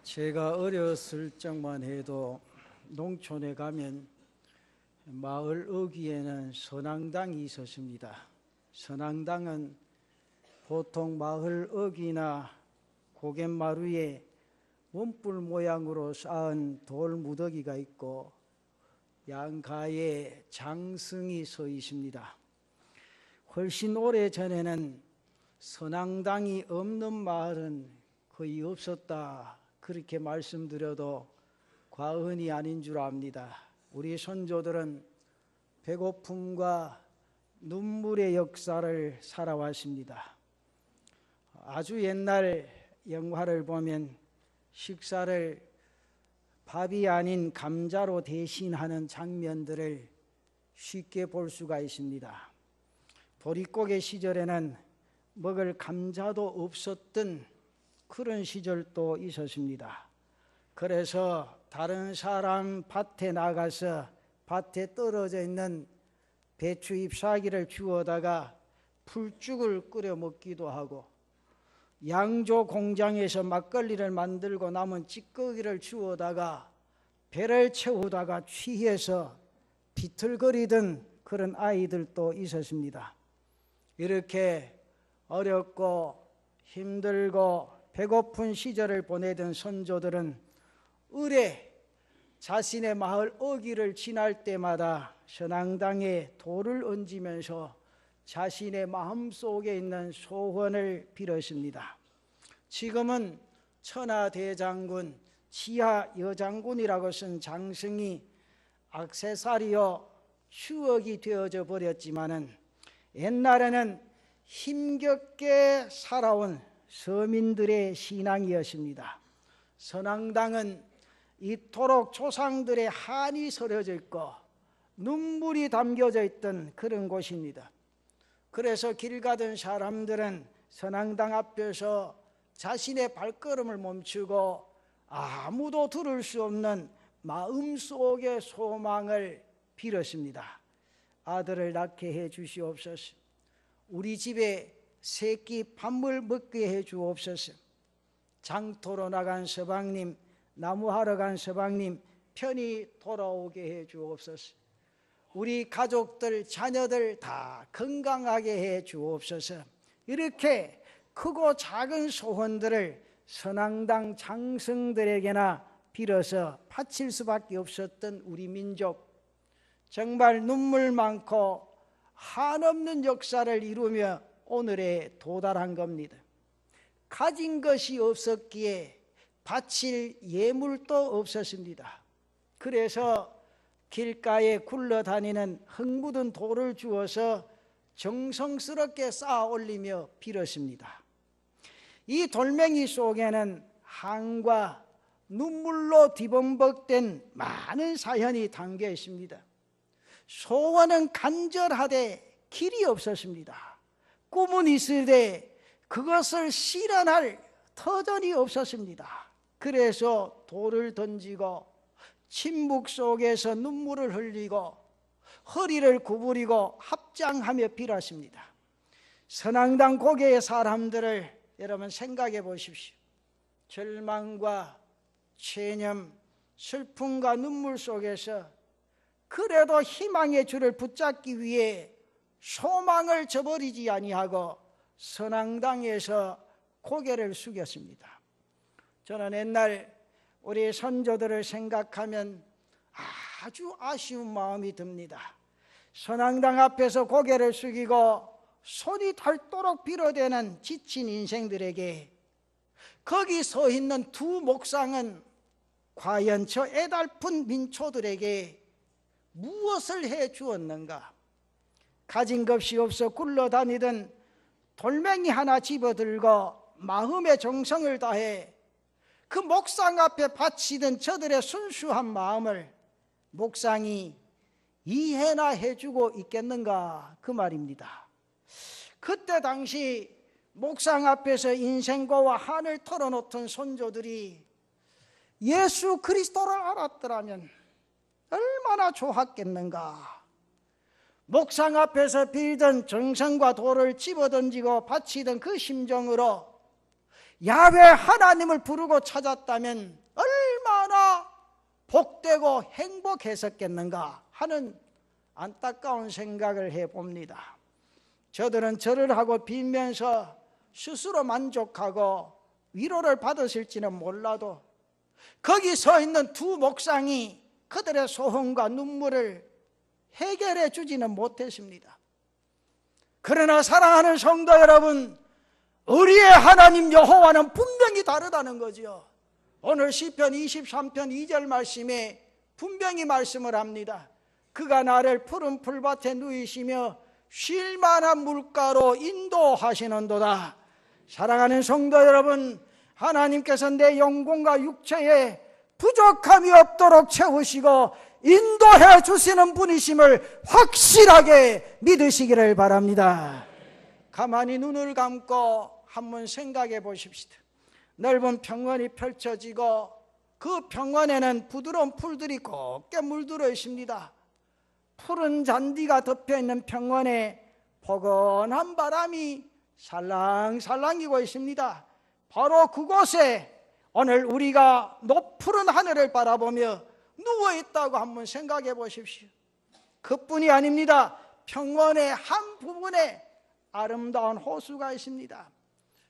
제가 어렸을 적만 해도 농촌에 가면 마을 어귀에는 선앙당이 있었습니다. 선앙당은 보통 마을 어귀나 고갯마루에 원뿔 모양으로 쌓은 돌 무더기가 있고 양가에 장승이 서 있습니다. 훨씬 오래 전에는 선앙당이 없는 마을은 거의 없었다, 그렇게 말씀드려도 과언이 아닌 줄 압니다. 우리 선조들은 배고픔과 눈물의 역사를 살아왔습니다. 아주 옛날 영화를 보면 식사를 밥이 아닌 감자로 대신하는 장면들을 쉽게 볼 수가 있습니다. 보릿고개 시절에는 먹을 감자도 없었던 그런 시절도 있었습니다. 그래서 다른 사람 밭에 나가서 밭에 떨어져 있는 배추 잎사귀를 주워다가 풀죽을 끓여 먹기도 하고, 양조 공장에서 막걸리를 만들고 남은 찌꺼기를 주워다가 배를 채우다가 취해서 비틀거리던 그런 아이들도 있었습니다. 이렇게 어렵고 힘들고 배고픈 시절을 보내던 선조들은 을에 자신의 마을 어귀를 지날 때마다 선앙당에 돌을 얹으면서 자신의 마음속에 있는 소원을 빌었습니다. 지금은 천하대장군, 지하여장군이라고 쓴 장승이 액세서리요 추억이 되어져 버렸지만은, 옛날에는 힘겹게 살아온 서민들의 신앙이었습니다. 선앙당은 이토록 조상들의 한이 서려져 있고 눈물이 담겨져 있던 그런 곳입니다. 그래서 길 가던 사람들은 선앙당 앞에서 자신의 발걸음을 멈추고 아무도 들을 수 없는 마음속의 소망을 빌었습니다. 아들을 낳게 해 주시옵소서. 우리 집에 새끼 밥물 먹게 해 주옵소서. 장터로 나간 서방님, 나무하러 간 서방님 편히 돌아오게 해 주옵소서. 우리 가족들, 자녀들 다 건강하게 해 주옵소서. 이렇게 크고 작은 소원들을 선앙당 장성들에게나 빌어서 바칠 수밖에 없었던 우리 민족, 정말 눈물 많고 한없는 역사를 이루며 오늘에 도달한 겁니다. 가진 것이 없었기에 바칠 예물도 없었습니다. 그래서 길가에 굴러다니는 흙 묻은 돌을 주어서 정성스럽게 쌓아 올리며 빌었습니다. 이 돌멩이 속에는 한과 눈물로 뒤범벅된 많은 사연이 담겨 있습니다. 소원은 간절하되 길이 없었습니다. 꿈은 있으되 그것을 실현할 터전이 없었습니다. 그래서 돌을 던지고 침묵 속에서 눈물을 흘리고 허리를 구부리고 합장하며 빌었습니다. 선앙당 고개의 사람들을 여러분 생각해 보십시오. 절망과 체념, 슬픔과 눈물 속에서 그래도 희망의 줄을 붙잡기 위해 소망을 저버리지 아니하고 선앙당에서 고개를 숙였습니다. 저는 옛날 우리 선조들을 생각하면 아주 아쉬운 마음이 듭니다. 선앙당 앞에서 고개를 숙이고 손이 닳도록 빌어대는 지친 인생들에게 거기 서 있는 두 목상은 과연 저 애달픈 민초들에게 무엇을 해 주었는가? 가진 것이 없어 굴러다니던 돌멩이 하나 집어들고 마음의 정성을 다해 그 목상 앞에 바치던 저들의 순수한 마음을 목상이 이해나 해주고 있겠는가, 그 말입니다. 그때 당시 목상 앞에서 인생고와 한을 털어놓던 선조들이 예수 그리스도를 알았더라면 얼마나 좋았겠는가. 목상 앞에서 빌던 정성과 돌을 집어던지고 바치던 그 심정으로 야훼 하나님을 부르고 찾았다면 얼마나 복되고 행복했었겠는가 하는 안타까운 생각을 해봅니다. 저들은 절을 하고 빌면서 스스로 만족하고 위로를 받았을지는 몰라도 거기 서 있는 두 목상이 그들의 소원과 눈물을 해결해 주지는 못했습니다. 그러나 사랑하는 성도 여러분, 우리의 하나님 여호와는 분명히 다르다는 거죠. 오늘 시편 23편 2절 말씀에 분명히 말씀을 합니다. 그가 나를 푸른 풀밭에 누이시며 쉴 만한 물가로 인도하시는도다. 사랑하는 성도 여러분, 하나님께서 내 영혼과 육체에 부족함이 없도록 채우시고 인도해 주시는 분이심을 확실하게 믿으시기를 바랍니다. 가만히 눈을 감고 한번 생각해 보십시다. 넓은 평원이 펼쳐지고 그 평원에는 부드러운 풀들이 곱게 물들어 있습니다. 푸른 잔디가 덮여있는 평원에 포근한 바람이 살랑살랑이고 있습니다. 바로 그곳에 오늘 우리가 높푸른 하늘을 바라보며 누워있다고 한번 생각해 보십시오. 그뿐이 아닙니다. 평원의 한 부분에 아름다운 호수가 있습니다.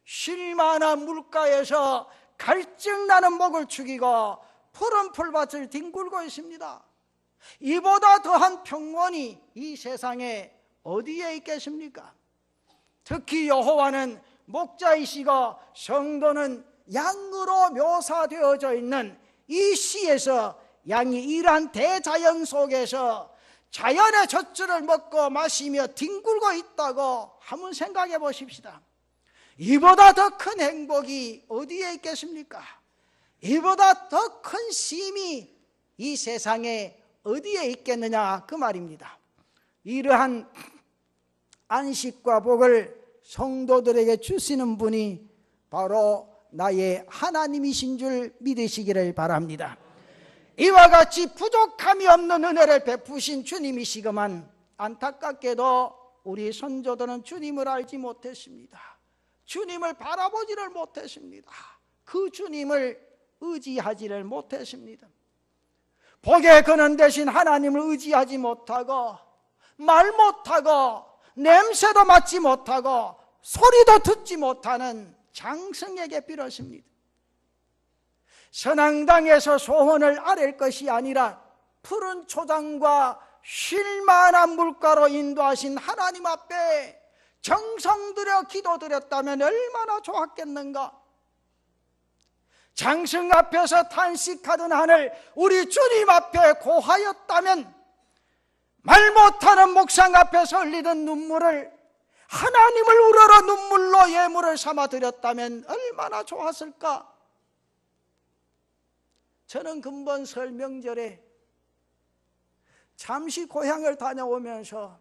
쉴만한 물가에서 갈증나는 목을 축이고 푸른 풀밭을 뒹굴고 있습니다. 이보다 더한 평원이 이 세상에 어디에 있겠습니까? 특히 여호와는 목자이시고 성도는 양으로 묘사되어져 있는 이 시에서 양이 이러한 대자연 속에서 자연의 젖줄을 먹고 마시며 뒹굴고 있다고 한번 생각해 보십시다. 이보다 더 큰 행복이 어디에 있겠습니까? 이보다 더 큰 쉼이 이 세상에 어디에 있겠느냐 그 말입니다. 이러한 안식과 복을 성도들에게 주시는 분이 바로 나의 하나님이신 줄 믿으시기를 바랍니다. 이와 같이 부족함이 없는 은혜를 베푸신 주님이시구만 안타깝게도 우리 선조들은 주님을 알지 못했습니다. 주님을 바라보지를 못했습니다. 그 주님을 의지하지를 못했습니다. 복의 근원 대신 하나님을 의지하지 못하고 말 못하고 냄새도 맡지 못하고 소리도 듣지 못하는 장성에게 빌었습니다. 선앙당에서 소원을 아랠 것이 아니라 푸른 초장과 쉴만한 물가로 인도하신 하나님 앞에 정성 들여 기도드렸다면 얼마나 좋았겠는가. 장승 앞에서 탄식하던 하늘 우리 주님 앞에 고하였다면 말 못하는 목상 앞에서 흘리던 눈물을 하나님을 우러러 눈물로 예물을 삼아 드렸다면 얼마나 좋았을까. 저는 금번 설 명절에 잠시 고향을 다녀오면서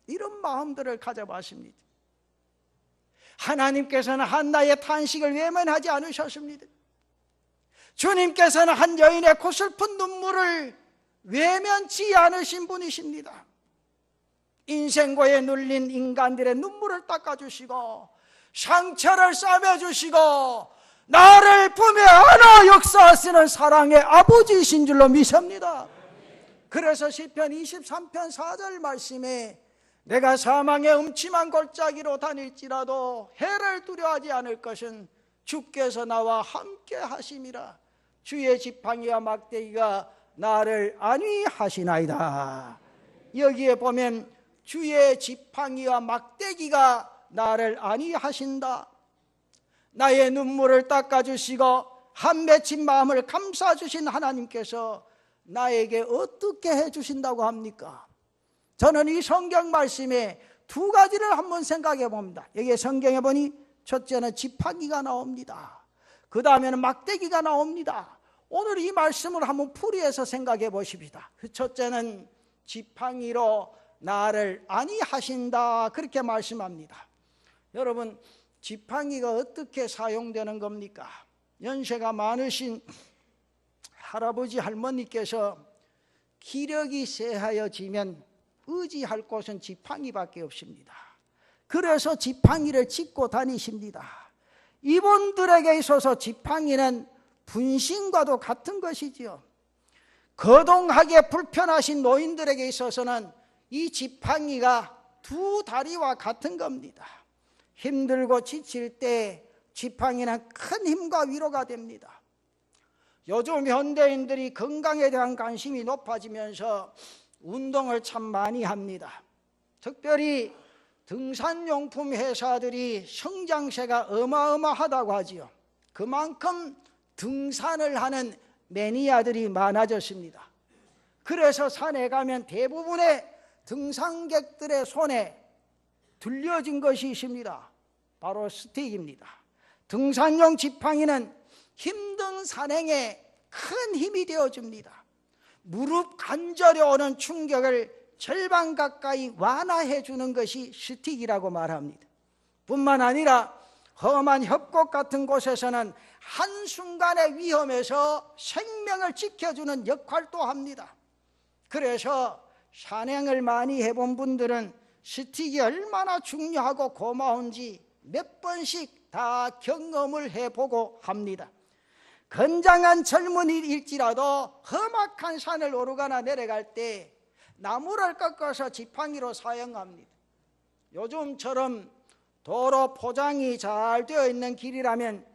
이런 마음들을 가져봤습니다. 하나님께서는 한나의 탄식을 외면하지 않으셨습니다. 주님께서는 한 여인의 고슬픈 눈물을 외면치 않으신 분이십니다. 인생고에 눌린 인간들의 눈물을 닦아주시고 상처를 싸매주시고 나를 품에 안아 역사하시는 사랑의 아버지이신 줄로 믿습니다. 그래서 시편 23편 4절 말씀에 내가 사망의 음침한 골짜기로 다닐지라도 해를 두려워하지 않을 것은 주께서 나와 함께 하심이라. 주의 지팡이와 막대기가 나를 안위하시나이다. 여기에 보면 주의 지팡이와 막대기가 나를 안위하신다. 나의 눈물을 닦아주시고 한 맺힌 마음을 감싸주신 하나님께서 나에게 어떻게 해주신다고 합니까? 저는 이 성경 말씀에 두 가지를 한번 생각해 봅니다. 여기 성경에 보니 첫째는 지팡이가 나옵니다. 그 다음에는 막대기가 나옵니다. 오늘 이 말씀을 한번 풀이해서 생각해 보십시다. 첫째는 지팡이로 나를 안위하신다 그렇게 말씀합니다. 여러분, 지팡이가 어떻게 사용되는 겁니까? 연세가 많으신 할아버지 할머니께서 기력이 쇠하여지면 의지할 곳은 지팡이밖에 없습니다. 그래서 지팡이를 짚고 다니십니다. 이분들에게 있어서 지팡이는 분신과도 같은 것이지요. 거동하기에 불편하신 노인들에게 있어서는 이 지팡이가 두 다리와 같은 겁니다. 힘들고 지칠 때 지팡이는 큰 힘과 위로가 됩니다. 요즘 현대인들이 건강에 대한 관심이 높아지면서 운동을 참 많이 합니다. 특별히 등산용품 회사들이 성장세가 어마어마하다고 하지요. 그만큼 등산을 하는 매니아들이 많아졌습니다. 그래서 산에 가면 대부분의 등산객들의 손에 들려진 것이 있습니다. 바로 스틱입니다. 등산용 지팡이는 힘든 산행에 큰 힘이 되어줍니다. 무릎 관절에 오는 충격을 절반 가까이 완화해 주는 것이 스틱이라고 말합니다. 뿐만 아니라 험한 협곡 같은 곳에서는 한순간의 위험에서 생명을 지켜주는 역할도 합니다. 그래서 산행을 많이 해본 분들은 스틱이 얼마나 중요하고 고마운지 몇 번씩 다 경험을 해보고 합니다. 건장한 젊은이일지라도 험악한 산을 오르거나 내려갈 때 나무를 꺾어서 지팡이로 사용합니다. 요즘처럼 도로 포장이 잘 되어 있는 길이라면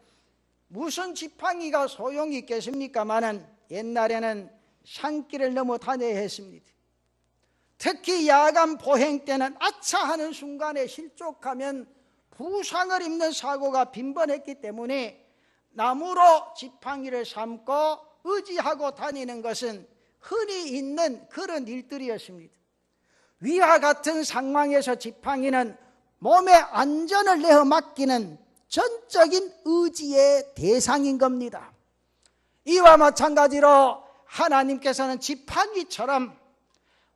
무슨 지팡이가 소용이 있겠습니까마는 옛날에는 산길을 넘어 다녀야 했습니다. 특히 야간 보행 때는 아차 하는 순간에 실족하면 부상을 입는 사고가 빈번했기 때문에 나무로 지팡이를 삼고 의지하고 다니는 것은 흔히 있는 그런 일들이었습니다. 위와 같은 상황에서 지팡이는 몸의 안전을 내어 맡기는 전적인 의지의 대상인 겁니다. 이와 마찬가지로 하나님께서는 지팡이처럼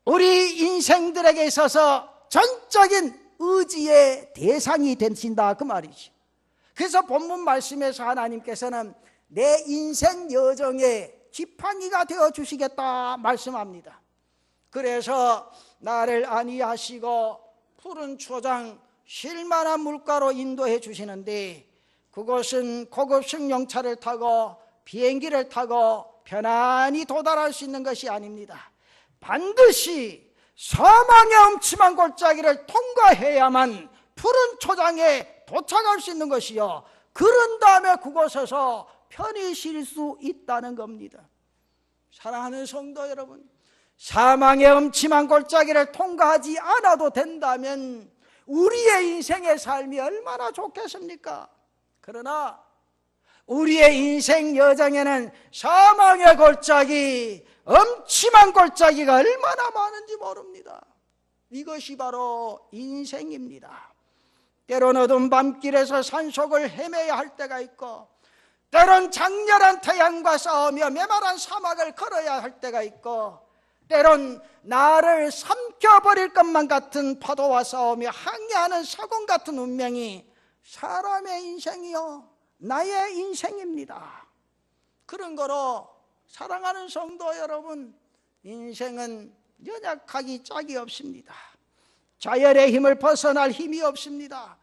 우리 인생들에게 있어서 전적인 의지의 대상이 되신다 그 말이죠. 그래서 본문 말씀에서 하나님께서는 내 인생 여정에 지팡이가 되어 주시겠다 말씀합니다. 그래서 나를 안위하시고 푸른 초장 쉴만한 물가로 인도해 주시는데 그곳은 고급 승용차를 타고 비행기를 타고 편안히 도달할 수 있는 것이 아닙니다. 반드시 사망의 엄침한 골짜기를 통과해야만 푸른 초장에 도착할 수 있는 것이요, 그런 다음에 그곳에서 편히 쉴 수 있다는 겁니다. 사랑하는 성도 여러분, 사망의 엄침한 골짜기를 통과하지 않아도 된다면 우리의 인생의 삶이 얼마나 좋겠습니까? 그러나 우리의 인생 여정에는 사망의 골짜기, 엄침한 골짜기가 얼마나 많은지 모릅니다. 이것이 바로 인생입니다. 때론 어두운 밤길에서 산속을 헤매야 할 때가 있고, 때론 장렬한 태양과 싸우며 메마른 사막을 걸어야 할 때가 있고, 때론 나를 삼켜버릴 것만 같은 파도와 싸우며 항해하는 사공 같은 운명이 사람의 인생이요, 나의 인생입니다. 그런 거로 사랑하는 성도 여러분, 인생은 연약하기 짝이 없습니다. 자연의 힘을 벗어날 힘이 없습니다.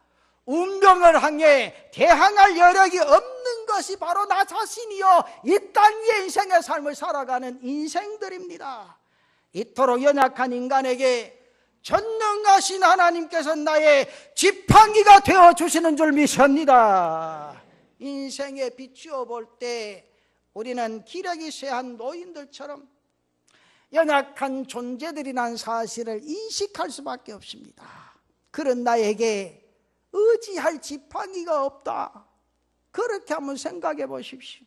운명을 향해 대항할 여력이 없는 것이 바로 나 자신이요, 이 땅 위의 인생의 삶을 살아가는 인생들입니다. 이토록 연약한 인간에게 전능하신 하나님께서 나의 지팡이가 되어주시는 줄 믿습니다. 인생에 비추어 볼 때 우리는 기력이 쇠한 노인들처럼 연약한 존재들이란 사실을 인식할 수밖에 없습니다. 그런 나에게 의지할 지팡이가 없다, 그렇게 한번 생각해 보십시오.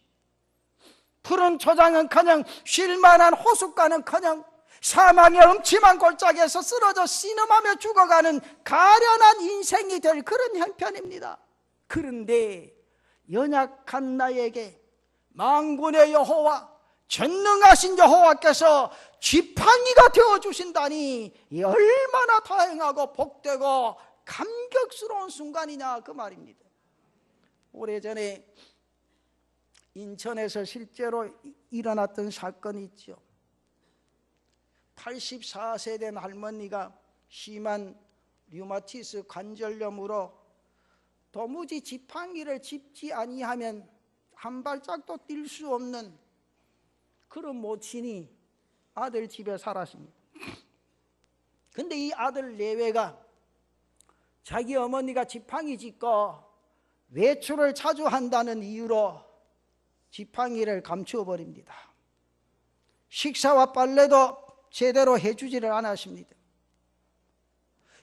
푸른 초장은커녕 쉴만한 호숫가는커녕 사망의 엄침한 골짜기에서 쓰러져 신음하며 죽어가는 가련한 인생이 될 그런 형편입니다. 그런데 연약한 나에게 만군의 여호와, 전능하신 여호와께서 지팡이가 되어주신다니 얼마나 다행하고 복되고 감격스러운 순간이냐 그 말입니다. 오래전에 인천에서 실제로 일어났던 사건이 있죠. 84세 된 할머니가 심한 류마티스 관절염으로 도무지 지팡이를 짚지 아니하면 한 발짝도 뛸 수 없는 그런 모친이 아들 집에 살았습니다. 근데 이 아들 내외가 자기 어머니가 지팡이 짚고 외출을 자주 한다는 이유로 지팡이를 감추어 버립니다. 식사와 빨래도 제대로 해주지를 않았습니다.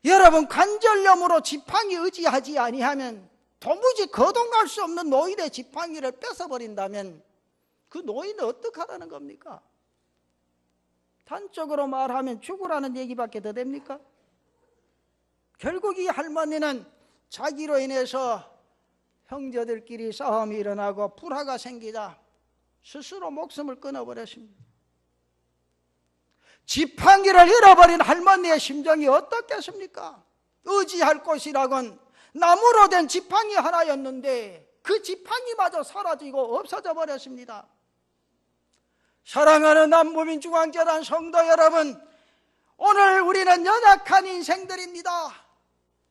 여러분, 관절염으로 지팡이 의지하지 아니하면 도무지 거동할 수 없는 노인의 지팡이를 뺏어버린다면 그 노인은 어떡하라는 겁니까? 단적으로 말하면 죽으라는 얘기밖에 더 됩니까? 결국 이 할머니는 자기로 인해서 형제들끼리 싸움이 일어나고 불화가 생기다 스스로 목숨을 끊어버렸습니다. 지팡이를 잃어버린 할머니의 심정이 어떻겠습니까? 의지할 곳이라곤 나무로 된 지팡이 하나였는데 그 지팡이마저 사라지고 없어져 버렸습니다. 사랑하는 남부민중앙재단 성도 여러분, 오늘 우리는 연약한 인생들입니다.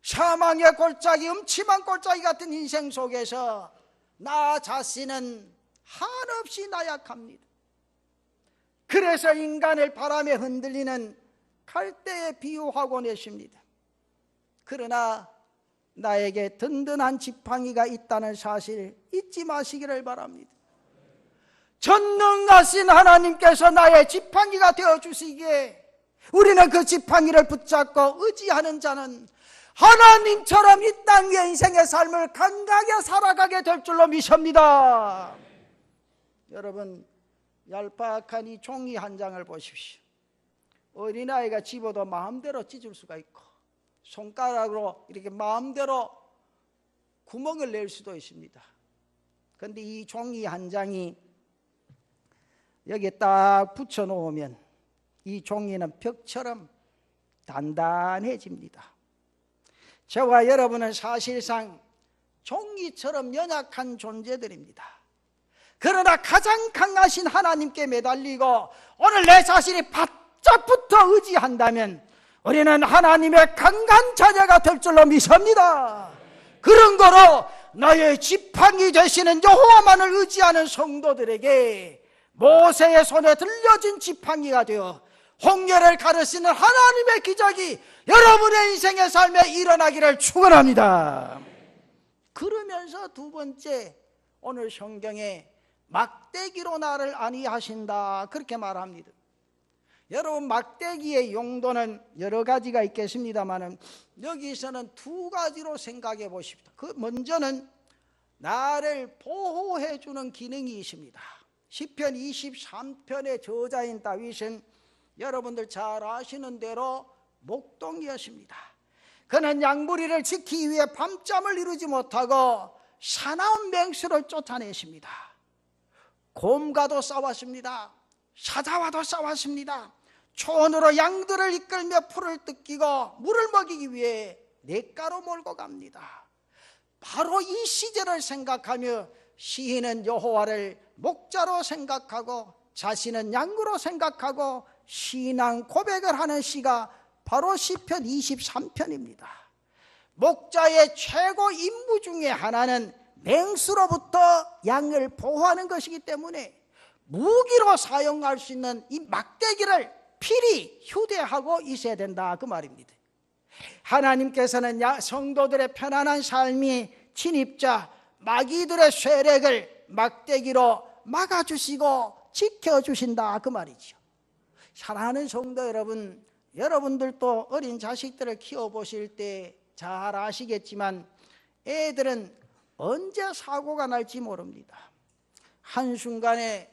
사망의 골짜기, 음침한 골짜기 같은 인생 속에서 나 자신은 한없이 나약합니다. 그래서 인간을 바람에 흔들리는 갈대에 비유하고 내십니다. 그러나 나에게 든든한 지팡이가 있다는 사실 잊지 마시기를 바랍니다. 전능하신 하나님께서 나의 지팡이가 되어주시기에 우리는 그 지팡이를 붙잡고 의지하는 자는 하나님처럼 이 땅 위의 인생의 삶을 강하게 살아가게 될 줄로 믿습니다. 여러분, 얄팍한 이 종이 한 장을 보십시오. 어린아이가 집어도 마음대로 찢을 수가 있고 손가락으로 이렇게 마음대로 구멍을 낼 수도 있습니다. 그런데 이 종이 한 장이 여기에 딱 붙여 놓으면 이 종이는 벽처럼 단단해집니다. 저와 여러분은 사실상 종이처럼 연약한 존재들입니다. 그러나 가장 강하신 하나님께 매달리고 오늘 내 자신이 바짝 붙어 의지한다면 우리는 하나님의 강한 자녀가 될 줄로 믿습니다. 그런 거로 나의 지팡이 되시는 여호와만을 의지하는 성도들에게 모세의 손에 들려진 지팡이가 되어 홍해를 가르치는 하나님의 기적이 여러분의 인생의 삶에 일어나기를 축원합니다. 그러면서 두 번째, 오늘 성경에 막대기로 나를 안위하신다 그렇게 말합니다. 여러분, 막대기의 용도는 여러 가지가 있겠습니다만 여기서는 두 가지로 생각해 보십시오. 그 먼저는 나를 보호해 주는 기능이 있습니다. 시편 23편의 저자인 다윗은 여러분들 잘 아시는 대로 목동이었습니다. 그는 양부리를 지키기 위해 밤잠을 이루지 못하고 사나운 맹수를 쫓아냈습니다. 곰과도 싸웠습니다. 사자와도 싸웠습니다. 초원으로 양들을 이끌며 풀을 뜯기고 물을 먹이기 위해 냇가로 몰고 갑니다. 바로 이 시절을 생각하며 시인은 여호와를 목자로 생각하고 자신은 양구로 생각하고 신앙 고백을 하는 시가 바로 시편 23편입니다. 목자의 최고 임무 중에 하나는 맹수로부터 양을 보호하는 것이기 때문에 무기로 사용할 수 있는 이 막대기를 필히 휴대하고 있어야 된다 그 말입니다. 하나님께서는 성도들의 편안한 삶이 침입자 마귀들의 쇠력을 막대기로 막아주시고 지켜주신다 그 말이죠. 사랑하는 성도 여러분, 여러분들도 어린 자식들을 키워보실 때 잘 아시겠지만 애들은 언제 사고가 날지 모릅니다. 한순간에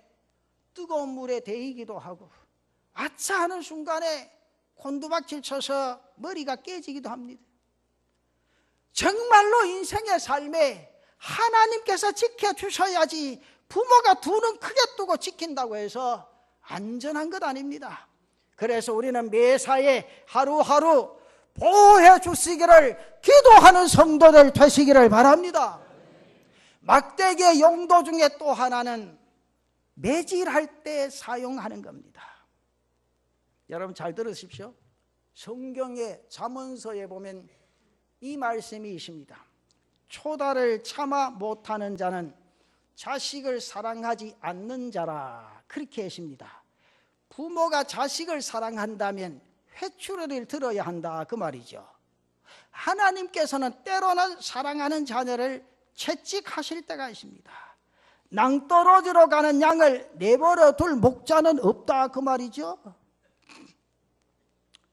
뜨거운 물에 데이기도 하고 아차 하는 순간에 곤두박질 쳐서 머리가 깨지기도 합니다. 정말로 인생의 삶에 하나님께서 지켜주셔야지 부모가 두 눈 크게 뜨고 지킨다고 해서 안전한 것 아닙니다. 그래서 우리는 매사에 하루하루 보호해 주시기를 기도하는 성도들 되시기를 바랍니다. 막대기의 용도 중에 또 하나는 매질할 때 사용하는 겁니다. 여러분 잘 들으십시오. 성경의 잠언서에 보면 이 말씀이 있습니다. 초달을 참아 못하는 자는 자식을 사랑하지 않는 자라, 그렇게 하십니다. 부모가 자식을 사랑한다면 회초리를 들어야 한다, 그 말이죠. 하나님께서는 때로는 사랑하는 자녀를 채찍하실 때가 있습니다. 낭떠러지로 가는 양을 내버려 둘 목자는 없다, 그 말이죠.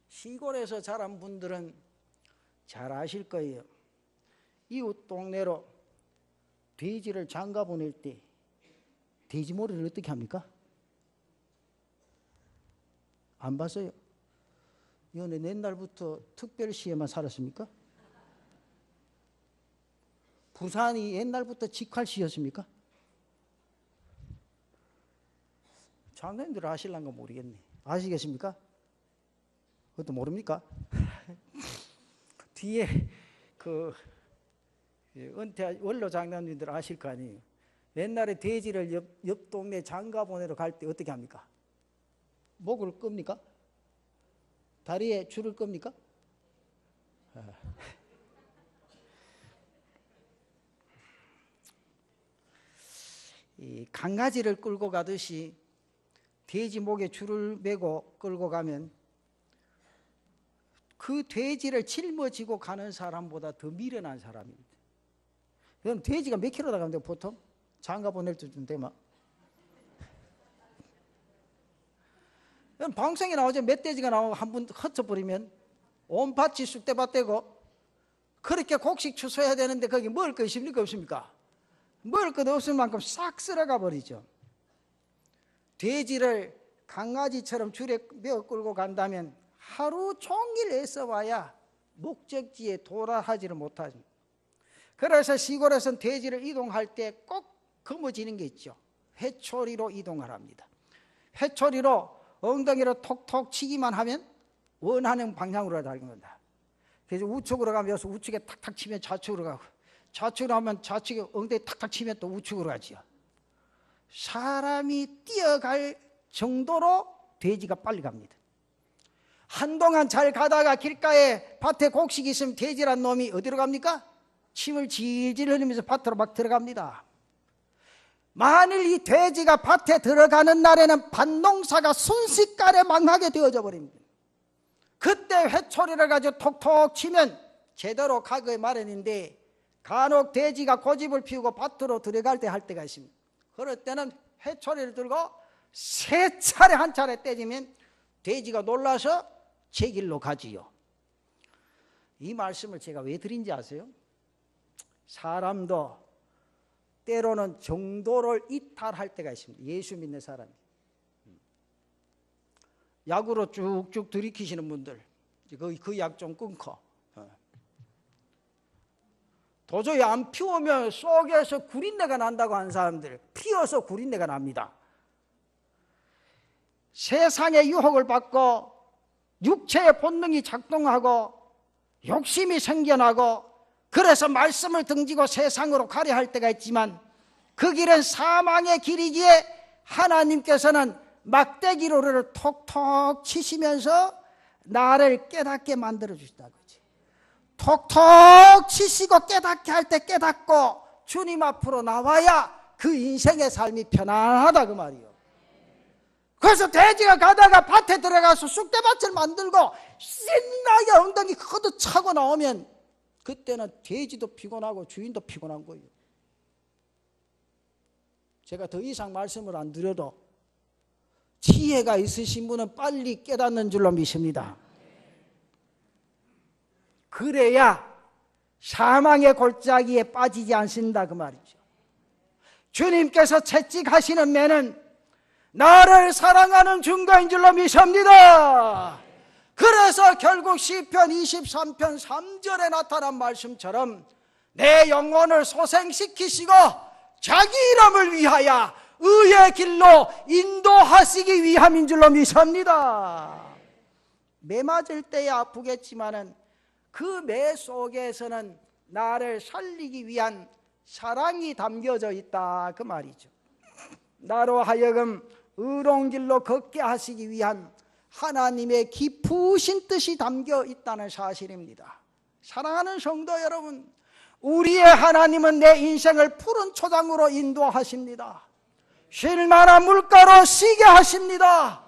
시골에서 자란 분들은 잘 아실 거예요. 이웃 동네로 돼지를 장가 보낼 때 돼지머리를 어떻게 합니까? 안 봤어요? 이거는 옛날부터 특별시에만 살았습니까? 부산이 옛날부터 직할시였습니까? 장로님들 아실란가 모르겠네. 아시겠습니까? 그것도 모릅니까? 뒤에 그 은퇴 원로 장로님들 아실 거 아니에요. 옛날에 돼지를 옆 동네 장가 보내러 갈 때 어떻게 합니까? 목을 끕니까? 다리에 줄을 끕니까? 이 강아지를 끌고 가듯이 돼지 목에 줄을 매고 끌고 가면 그 돼지를 짊어지고 가는 사람보다 더 미련한 사람입니다. 그럼 돼지가 몇 킬로 나가는데 보통? 장가 보낼 때쯤 되면 방송에 나오죠. 멧돼지가 나오고 한 분 헛쳐버리면 온 밭이 쑥대밭되고 그렇게 곡식 추수해야 되는데 거기 먹을 거 있습니까? 없습니까? 먹을 것 없을 만큼 싹 쓸어가 버리죠. 돼지를 강아지처럼 줄에 메어 끌고 간다면 하루 종일 애써봐야 목적지에 도달하지를 못하죠. 그래서 시골에서는 돼지를 이동할 때 꼭 거머쥐는 게 있죠. 회초리로 이동을 합니다. 회초리로 엉덩이로 톡톡 치기만 하면 원하는 방향으로 달리는 겁니다. 그래서 우측으로 가면 여기서 우측에 탁탁 치면 좌측으로 가고, 좌측으로 하면 좌측에 엉덩이 탁탁 치면 또 우측으로 가죠. 사람이 뛰어갈 정도로 돼지가 빨리 갑니다. 한동안 잘 가다가 길가에 밭에 곡식이 있으면 돼지란 놈이 어디로 갑니까? 침을 질질 흘리면서 밭으로 막 들어갑니다. 만일 이 돼지가 밭에 들어가는 날에는 밭농사가 순식간에 망하게 되어져 버립니다. 그때 회초리를 가지고 톡톡 치면 제대로 가기 마련인데 간혹 돼지가 고집을 피우고 밭으로 들어갈 때 할 때가 있습니다. 그럴 때는 회초리를 들고 세 차례 한 차례 때리면 돼지가 놀라서 제 길로 가지요. 이 말씀을 제가 왜 드린지 아세요? 사람도 때로는 정도를 이탈할 때가 있습니다. 예수 믿는 사람이. 약으로 쭉쭉 들이키시는 분들, 그 약 좀 끊고 도저히 안 피우면 속에서 구린내가 난다고 하는 사람들, 피워서 구린내가 납니다. 세상의 유혹을 받고 육체의 본능이 작동하고 욕심이 생겨나고 그래서 말씀을 등지고 세상으로 가려 할 때가 있지만 그 길은 사망의 길이기에 하나님께서는 막대기로를 톡톡 치시면서 나를 깨닫게 만들어 주신다고. 톡톡 치시고 깨닫게 할 때 깨닫고 주님 앞으로 나와야 그 인생의 삶이 편안하다 그 말이요. 그래서 돼지가 가다가 밭에 들어가서 쑥대밭을 만들고 신나게 엉덩이 걷어 차고 나오면 그때는 돼지도 피곤하고 주인도 피곤한 거예요. 제가 더 이상 말씀을 안 드려도 지혜가 있으신 분은 빨리 깨닫는 줄로 믿습니다. 그래야 사망의 골짜기에 빠지지 않습니다 그 말이죠. 주님께서 채찍하시는 매는 나를 사랑하는 증거인 줄로 믿습니다. 그래서 결국 시편 23편 3절에 나타난 말씀처럼 내 영혼을 소생시키시고 자기 이름을 위하여 의의 길로 인도하시기 위함인 줄로 믿습니다. 매 맞을 때에 아프겠지만은 그 매 속에서는 나를 살리기 위한 사랑이 담겨져 있다 그 말이죠. 나로 하여금 의로운 길로 걷게 하시기 위한 하나님의 깊으신 뜻이 담겨 있다는 사실입니다. 사랑하는 성도 여러분, 우리의 하나님은 내 인생을 푸른 초장으로 인도하십니다. 쉴만한 물가로 쉬게 하십니다.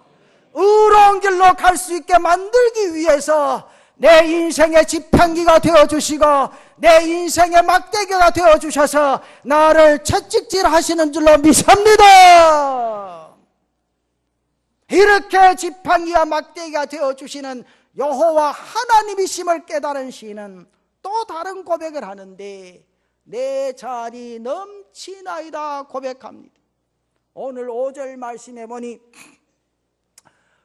의로운 길로 갈 수 있게 만들기 위해서 내 인생의 지팡이가 되어주시고 내 인생의 막대기가 되어주셔서 나를 채찍질 하시는 줄로 믿습니다. 이렇게 지팡이와 막대기가 되어주시는 여호와 하나님이심을 깨달은 시인은 또 다른 고백을 하는데 내 잔이 넘치나이다 고백합니다. 오늘 5절 말씀에 보니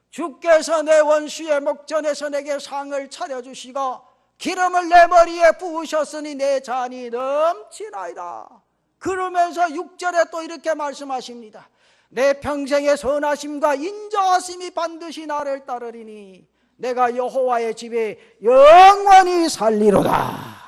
주께서 내 원수의 목전에서 내게 상을 차려주시고 기름을 내 머리에 부으셨으니 내 잔이 넘치나이다. 그러면서 6절에 또 이렇게 말씀하십니다. 내 평생의 선하심과 인자하심이 반드시 나를 따르리니 내가 여호와의 집에 영원히 살리로다.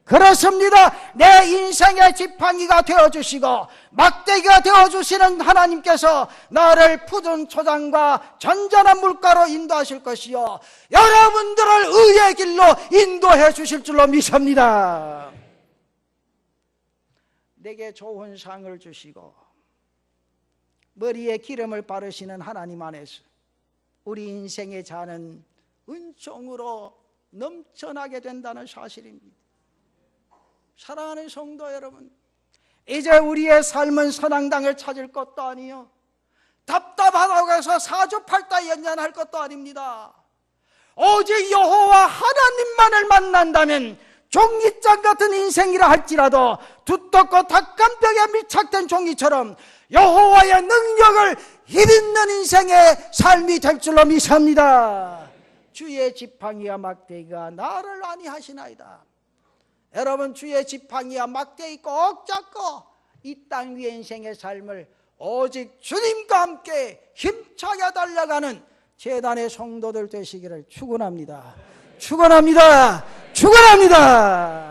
그렇습니다. 내 인생의 지팡이가 되어주시고 막대기가 되어주시는 하나님께서 나를 푸른 초장과 전전한 물가로 인도하실 것이요 여러분들을 의의 길로 인도해 주실 줄로 믿습니다. 내게 좋은 상을 주시고 머리에 기름을 바르시는 하나님 안에서 우리 인생의 잔은 은총으로 넘쳐나게 된다는 사실입니다. 사랑하는 성도 여러분, 이제 우리의 삶은 선앙당을 찾을 것도 아니요 답답하다고 해서 사주팔다 연연할 것도 아닙니다. 오직 여호와 하나님만을 만난다면 종이장 같은 인생이라 할지라도 두텁고 닭간벽에 밀착된 종이처럼 여호와의 능력을 힘있는 인생의 삶이 될 줄로 믿습니다. 주의 지팡이와 막대기가 나를 안위하시나이다. 여러분, 주의 지팡이와 막대기 꼭 잡고 이 땅 위의 인생의 삶을 오직 주님과 함께 힘차게 달려가는 제단의 성도들 되시기를 축원합니다. 축원합니다. 축원합니다.